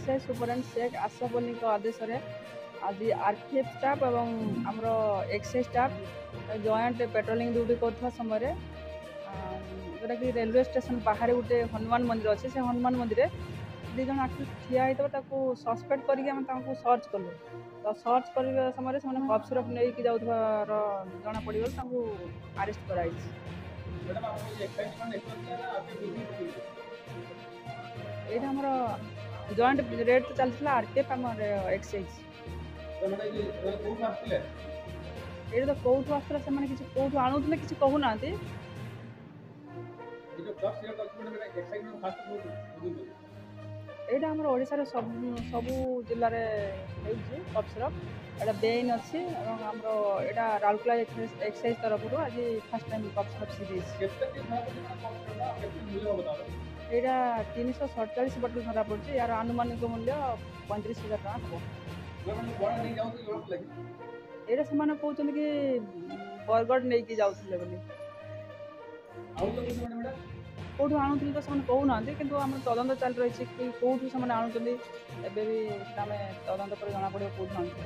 Excise superintendent Sheikh आशाबनी आदेश आज RPF staff एवं आमर excise staff joint patrolling duty कर समय जोटा कि रेलवे स्टेशन बाहर गोटे हनुमान मंदिर अच्छे से हनुमान मंदिर दीज ठिया होता सस्पेक्ट करके सर्च कलु तो सर्च कर समय से कफ सिरप नहीं जाऊर जना पड़ आरेस्ट कर यहाँ आमर जॉइंट रेड तो चलता आरपीएफ आम एक्साइज ये तो कौटू आसला से किसी कौटू आणुले किसी कहूना यहाँ आम ओडार सब जिले में कफ सिरप एटा बेन अच्छी आम यहाँ राउरकेला एक्साइज तरफ आज first time cough syrup seize यहाँ 347 बटल धरा पड़ी यार आनुमानिक मूल्य 35,000 टका हम यहाँ से कहते कि बरगढ़ नहीं कि जाऊे बोली कौटू आणुले तो से कहूना कि तदंत चल रही कौटू से आणुच्च एवं भी तदंत पर जना पड़ो कौटू आणुच्च।